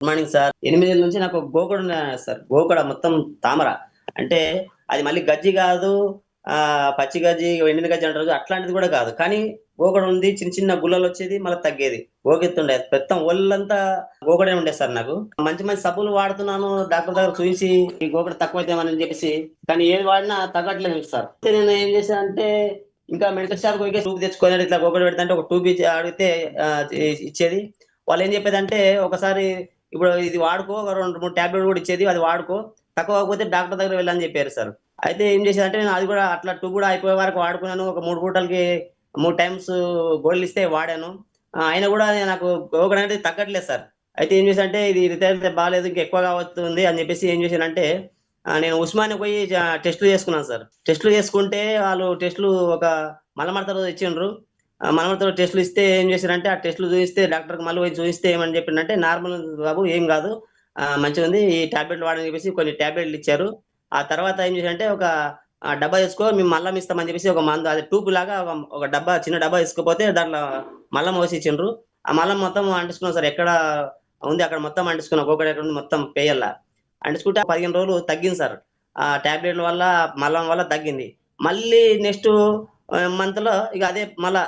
Good morning sir. 8 నుంచి నాకు గోకడ sir. గోకడ మొత్తం తామర. అంటే అది మళ్ళీ గజ్జి కాదు, పచ్చి గజ్జి, ఎండిన గజ్జి అంటారు. అట్లాంటిది కూడా కాదు. కానీ గోకడ ఉంది. చిన్న చిన్న గుల్లలొచ్చేది, మళ్ళా తగ్గేది. గోకెత్తుండే. మొత్తం ఒళ్ళంతా గోకడే ఉండే సార్ నాకు. మంచి మంచి సబ్బులు వాడుతున్నాను. డాక్టర్ దగ్గర చూయించి ఈ గోకడ తక్కువైతేమని చెప్పేసి, కానీ ఏది వాడినా తగ్గట్లేదు సార్. అయితే నేను ఏం చేశానంటే ఇంకా మెడికల్ షాప్‌కి పోయి ట్యూబ్ తెచ్చుకొని ఇట్లా గోకడ పెడతంటే ఒక ట్యూబ్ ఇచ్చి అడిగితే ఇచ్చేది. వాళ్ళేం చెప్పేదంటే ఒకసారి ఇప్పుడు ఇది వాడుకో, ఒక 2, 3 టాబ్లెట్‌లు కూడా ఇచ్చేది. అది వాడుకో. తక్కువ అవ్వకపోతే డాక్టర్ దగ్గరికి వెళ్ళని చెప్పారు సార్. అయితే ఏం చేశానంటే నేను అది కూడా అట్లా ట్యూబ్ కూడా అయిపోయే వరకు వాడుకున్నాను. ఒక 3 పూటలకి 3 టైమ్స్ గోళీలిస్తే వాడాను. అయినా కూడా నాకు గోకడ అనేది తగ్గట్లేదు సార్. అయితే ఏం చేశానంటే ఇది రిజల్ట్ బాలేదు, ఇంకా ఎక్కువగా అవుతుంది అని చెప్పేసి ఏం చేశానంటే నేను ఉస్మానియాకి పోయి టెస్ట్‌లు చేసుకున్నాను సార్. టెస్ట్‌లు చేసుకుంటే వాళ్ళు టెస్ట్‌లు ఒక మలమడతలో ఇచ్చిండ్రు. మలమడతలో టెస్ట్‌లు ఇస్తే ఏం చేశారంటే ఆ టెస్ట్‌లు చూయిస్తే డాక్టర్‌కి మళ్ళీ పోయి చూయిస్తే ఏమని చెప్పిండంటే నార్మల్ బాబు, ఏం కాదు. మంచిగుంది. ఈ టాబ్లెట్‌లు వాడని చెప్పేసి కొన్ని టాబ్లెట్‌లు ఇచ్చారు. ఆ తర్వాత ఏం చేశారంటే ఒక డబ్బా తెచ్చుకో, మేము మల్లం ఇస్తామని చెప్పేసి ఒక మందు అది ట్యూబ్‌లాగా ఒక డబ్బా, చిన్న డబ్బా తీసుకపోతే దాంట్లో మల్లం పోసి ఇచ్చిండ్రు. ఆ మల్లం మొత్తం అంటించుకున్నాం సార్. ఎక్కడ ఉంది అక్కడ మొత్తం అంటించుకున్నాం. గోకడ ఎక్కడ ఉంది మొత్తం పేయల్లా. అంటించుకుంటే 15 రోజులు తగ్గింది సార్. ఆ టాబ్లెట్‌ల వల్ల, మల్లం వల్ల తగ్గింది. మళ్ళీ నెక్స్ట్ మంత్‌లో ఇక అదే మళ్ళా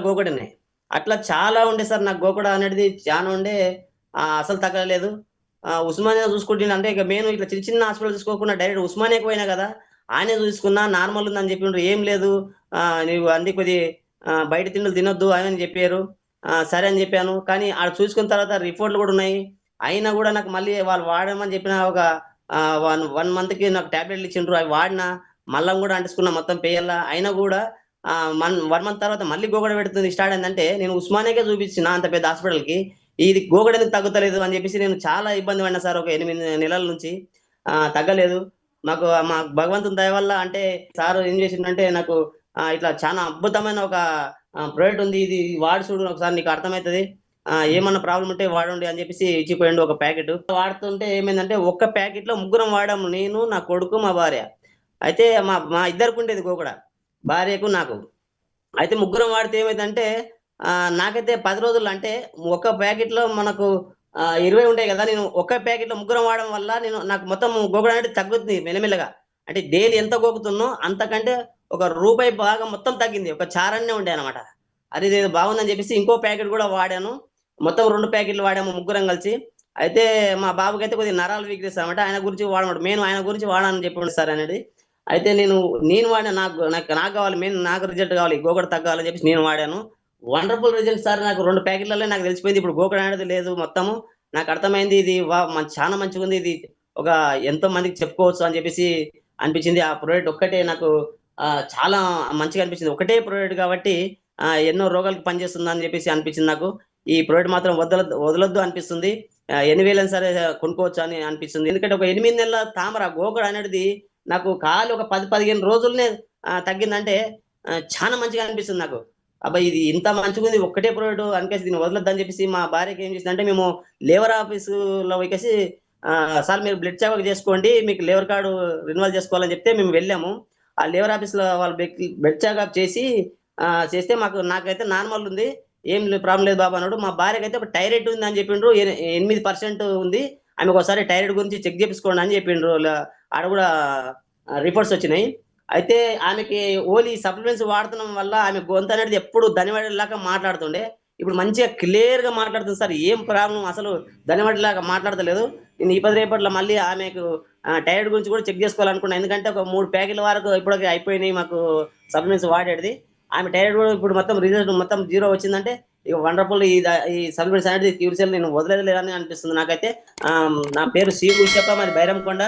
గోకడనే. అట్లా చాలా ఉండే సార్ నాకు గోకడ అనేది చానా ఉండే. అసలు తగ్గలేదు. ఉస్మానియా చూసుకుంటే అంటే ఇక మెయిన్ ఇట్లా చిన్న చిన్న హాస్పిటల్ చూసుకోకుండా డైరెక్ట్ ఉస్మానియాకి పోయినా కదా! ఆడనే చూసుకున్నా, నార్మల్ ఉందని చెప్పిండ్రు. ఏం లేదు. నీవు అన్ని బయట తిండులు తినొద్దు అని చెప్పారు. సరే అని చెప్పాను. కానీ ఆడ చూసుకున్న తర్వాత రిపోర్ట్‌లు కూడా ఉన్నాయి. అయినా కూడా నాకు మళ్ళీ వాళ్ళు వాడమని చెప్పిన ఒక 1 మంత్‌కి నాకు టాబ్లెట్‌లు ఇచ్చిండ్రు. అవి వాడినా, మల్లం కూడా అంటించుకున్నా మొత్తం పేయల్లా. అయినా కూడా 1 మంత్ తర్వాత మళ్ళీ గోకడ పెడుతుంది స్టార్ట్ అయిందంటే, నేను ఉస్మానియాకే చూపించిన అంత పెద్ద హాస్పిటల్‌కి. ఇది గోకడ ఎందుకు తగ్గుతలేదు అని చెప్పేసి నేను చాలా ఇబ్బంది పడినా సార్ ఒక 8 నెలల నుంచి. తగ్గలేదు. నాకు మా భగవంతుని దయ వల్ల అంటే సార్ ఏం చేసిండంటే నాకు ఇట్లా చానా అద్భుతమైన ఒక ప్రొడక్ట్ ఉంది. ఇది వాడి చూడు ఒకసారి నీకు అర్థమైతది. ఏమన్నా ప్రాబ్లమ్ ఉంటే వాడండి అని చెప్పేసి ఇచ్చిపోయిండు ఒక ప్యాకెట్. వాడుతుంటే ఏమైందంటే ఒక్క ప్యాకెట్‌లో ముగ్గురం వాడాము. నేను, నా కొడుకు, మా భార్య. అయితే మా మా ఇద్దరికుండేది గోకడ. భార్యకు, నాకు. అయితే ముగ్గురం వాడితే ఏమైందంటే నాకైతే 10 రోజుల్లో అంటే ఒక ప్యాకెట్‌లో మనకు 20 ఉంటాయి గదా! నేను ఒక్క ప్యాకెట్‌లో ముగ్గురం వాడడం వల్ల నాకు మొత్తం గోకడ అనేది తగ్గుతుంది మెల్లమెల్లగా. అంటే డైలీ ఎంత గోకుతున్నో అంతకంటే ఒక రూపాయి భాగం మొత్తం తగ్గింది. ఒక చారన్నే ఉండే అన్నమాట. అరే! ఇదేదో బాగుందని జెప్పేసి ఇంకో ప్యాకెట్ గూడా వాడాను. మొత్తం 2 ప్యాకెట్‌లు వాడాము ముగ్గురం గలిసి. అయితే మా బాబుకైతే కొద్దిగా నరాలు వీక్‌నెస్ అన్నమాట. ఆయన గురించి వాడమన్నాడు. మెయిన్ ఆయన గురించి వాడనని చెప్పిండు సార్ అనేది. అయితే నేను వాడిన నాకు నాకు నాకు గావాలి, మెయిన్ నాకు రిజల్ట్ గావాలి. గోకడ తగ్గాలని జెప్పేసి నేను వాడాను. Wonderful result sir. నాకు 2 ప్యాకెట్‌లల్లే నాకు తెలిసిపోయింది. ఇప్పుడు గోకడ అనేది లేదు మొత్తము. నాకర్థమైంది ఇది చానా మంచిగుంది. ఇది ఒక ఎంతో మందికి చెప్పుకోవచ్చు అని జెప్పేసి అనిపించింది. ఆ ప్రొడక్ట్ ఒక్కటే నాకు చాలా మంచిగా అనిపించింది. ఒకటే ప్రొడక్ట్ గాబట్టి ఎన్నో రోగాలకు పనిచేస్తుందని జెప్పేసి అనిపించింది నాకు. ఈ ప్రొడక్ట్ మాత్రం వదలొద్దు అనిపిస్తుంది. ఎన్ని వేలైనా సరే కొనుక్కోవచ్చు అని అనిపిస్తుంది. ఎందుకంటే ఒక 8 నెలల తామర గోకడ అనేది నాకు ఖాళీ ఒక 10, 15 రోజులనే తగ్గిందంటే చానా మంచిగా అనిపిస్తుంది నాకు. అబ్బా! ఇది ఇంత మంచిగుంది ఒక్కటే ప్రొడక్ట్ అందుకేసి దీన్ని వదలొద్దని చెప్పేసి మా భార్యకి ఏం చేసిందంటే మేము లేబర్ ఆఫీస్‌లో పోయేసి సార్ మీరు బ్లడ్ చెకప్ చేసుకోండి. మీకు లేబర్ కార్డ్ రెన్యువల్ చేసుకోవాలని చెప్తే మేము వెళ్ళాము. ఆ లేబర్ ఆఫీస్‌లో వాళ్ళు బ్లడ్ చెకప్ చేసి చేస్తే నాకైతే నార్మల్ ఉంది. ఏం ప్రాబ్లమ్ లేదు బాబు అన్నాడు. మా భార్యకైతే ఒక థైరాయిడ్ ఉందని చెప్పిండ్రు. 8% ఉంది. ఆమెకొకసారి థైరాయిడ్ గురించి చెక్ చేపించుకోండి అని చెప్పిండ్రు. ఆడ కూడా రిపోర్ట్స్ వచ్చినాయి. అయితే ఆమెకి ఓన్లీ సప్లిమెంట్స్ వాడుతున్నాం వల్ల ఆమె గొంతనేది ఎప్పుడు దనివడేలాగా మాట్లాడుతుండే. ఇప్పుడు మంచిగా క్లియర్‌గా మాట్లాడుతుంది సార్. ఏం ప్రాబ్లమ్ అసలు దనివడేలాగా మాట్లాడతలేదు. నేను ఈ పది రేపట్లో మళ్ళీ ఆమెకు థైరాయిడ్ గురించి కూడా చెక్ చేసుకోవాలనుకున్నా. ఎందుకంటే ఒక 3 ప్యాకెట్ల వరకు ఇప్పటికి అయిపోయినాయి మాకు సప్లిమెంట్స్ వాడేటిది. ఆమె థైరాయిడ్ కూడా ఇప్పుడు మొత్తం రిజల్ట్ మొత్తం జీరో వచ్చిందంటే ఇక వండర్‌ఫుల్ ఈ సప్లిమెంట్స్ అనేది క్యూర్ సెల్ నేను వదిలేయలేదని అనిపిస్తుంది నాకైతే. నా పేరు సి. ఉషప్ప, మాది బైరంకొండ.